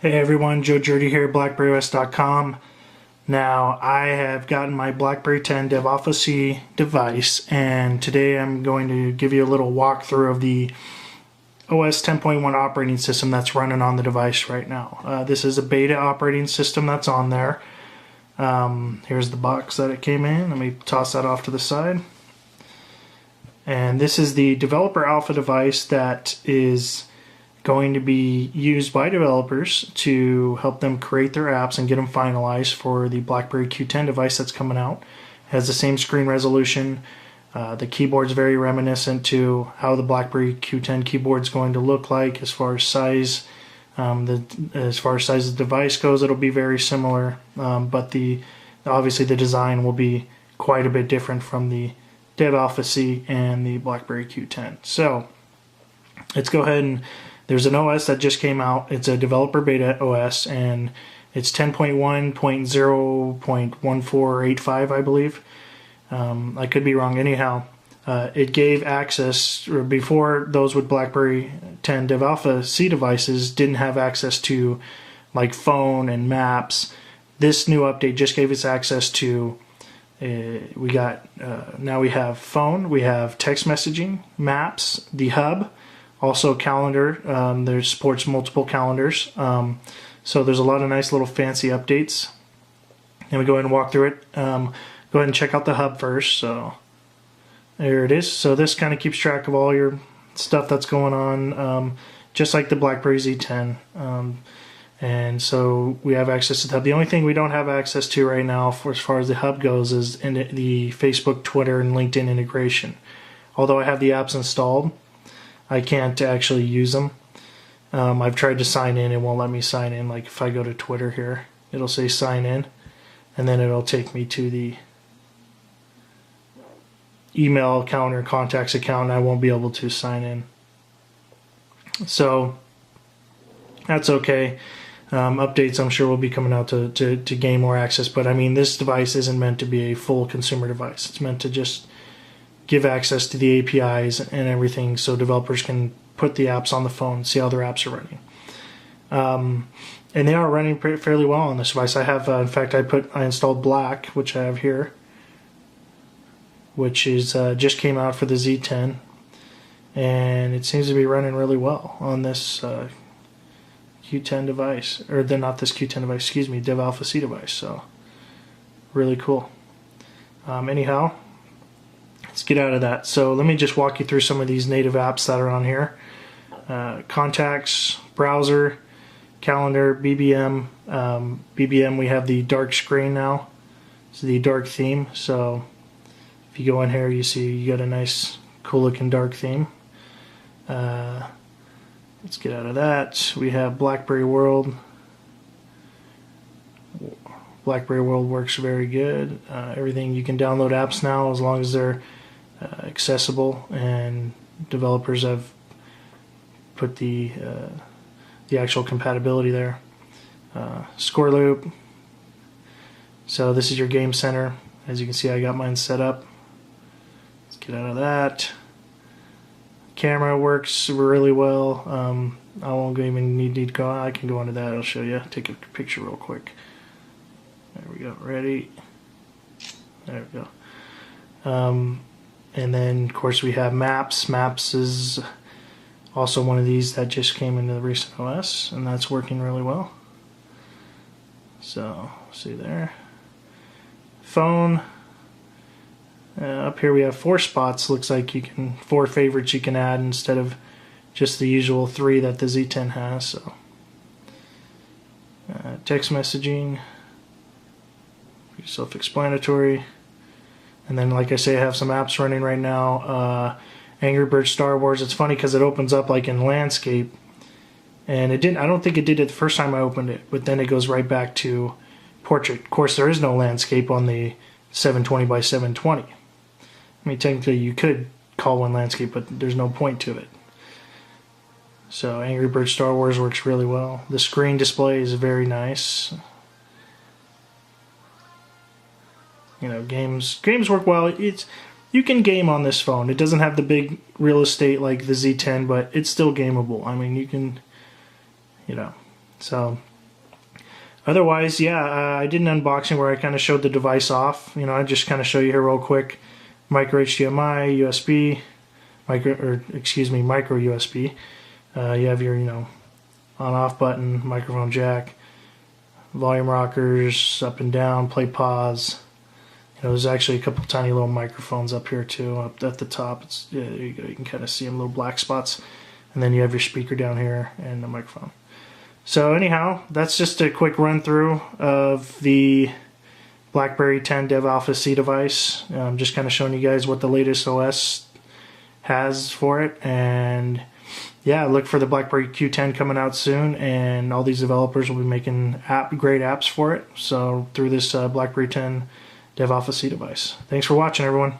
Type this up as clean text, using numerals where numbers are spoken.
Hey everyone, Joe Girardi here, BlackBerryOS.com. Now, I have gotten my BlackBerry 10 DevAlpha C device, and today I'm going to give you a little walkthrough of the OS 10.1 operating system that's running on the device right now. This is a beta operating system that's on there. Here's the box that it came in. Let me toss that off to the side. And this is the developer alpha device that is going to be used by developers to help them create their apps and get them finalized for the BlackBerry Q10 device that's coming out. It has the same screen resolution. The keyboard's very reminiscent to how the BlackBerry Q10 keyboard's going to look like as far as size. As far as size of the device goes, it'll be very similar, but obviously the design will be quite a bit different from the DevAlpha C and the BlackBerry Q10. So let's go ahead and there's an OS that just came out. It's a developer beta OS, and it's 10.1.0.1485, I believe. I could be wrong. Anyhow, it gave access, or before those with BlackBerry 10 DevAlpha C devices didn't have access to like phone and maps. This new update just gave us access to, now we have phone, we have text messaging, maps, the hub, also calendar. There supports multiple calendars. So there's a lot of nice little fancy updates. And we go ahead and walk through it. Go ahead and check out the hub first. So there it is. So this kind of keeps track of all your stuff that's going on, just like the BlackBerry Z10. And so we have access to the hub. The only thing we don't have access to right now as far as the hub goes is in the Facebook, Twitter, and LinkedIn integration. Although I have the apps installed, I can't actually use them. I've tried to sign in, it won't let me sign in. Like if I go to Twitter here, it'll say sign in, and then it'll take me to the email account or contacts account, and I won't be able to sign in. So that's okay. Updates I'm sure will be coming out to gain more access, but I mean this device isn't meant to be a full consumer device. It's meant to just give access to the APIs and everything so developers can put the apps on the phone and see how their apps are running. And they are running fairly well on this device. I have, in fact, I installed Black, which I have here, which is just came out for the Z10, and it seems to be running really well on this Q10 device, or not this Q10 device, excuse me, DevAlpha C device. So really cool. Anyhow, let's get out of that. So let me just walk you through some of these native apps that are on here. Contacts, browser, calendar, BBM. BBM, we have the dark screen now. It's the dark theme. So if you go in here, you see you got a nice, cool looking dark theme. Let's get out of that. We have BlackBerry World. BlackBerry World works very good. Everything, you can download apps now as long as they're accessible, and developers have put the actual compatibility there. Score Loop. So this is your game center. As you can see, I got mine set up. Let's get out of that. Camera works really well. I won't even need to go. I can go into that. I'll show you. Take a picture real quick. There we go. Ready. There we go. And then, of course, we have Maps. Maps is also one of these that just came into the recent OS, and that's working really well. So, see there. Phone. Up here we have 4 spots. Looks like 4 favorites you can add instead of just the usual 3 that the Z10 has. So, text messaging. Self-explanatory. And then, like I say, I have some apps running right now. Angry Birds Star Wars. It's funny because it opens up like in landscape, and it didn't. I don't think it did it the first time I opened it, but then it goes right back to portrait. Of course, there is no landscape on the 720 by 720. I mean, technically, you could call one landscape, but there's no point to it. So, Angry Birds Star Wars works really well. The screen display is very nice. You know, games work well. You can game on this phone. It doesn't have the big real estate like the Z10, but it's still gameable. I mean, you can, you know. So Otherwise, yeah, I did an unboxing where I kind of showed the device off. You know, I just kind of show you here real quick. Micro HDMI, USB, micro USB. You have your, on-off button, microphone jack, volume rockers, up and down, play pause. There's actually a couple tiny little microphones up here too, up at the top. Yeah, there you go. You can kind of see them, little black spots. And then you have your speaker down here and the microphone. So anyhow, that's just a quick run through of the BlackBerry 10 Dev Alpha C device. I'm just kind of showing you guys what the latest OS has for it. And yeah, look for the BlackBerry Q10 coming out soon, and all these developers will be making great apps for it. So through this BlackBerry 10 Dev Alpha C device. Thanks for watching, everyone.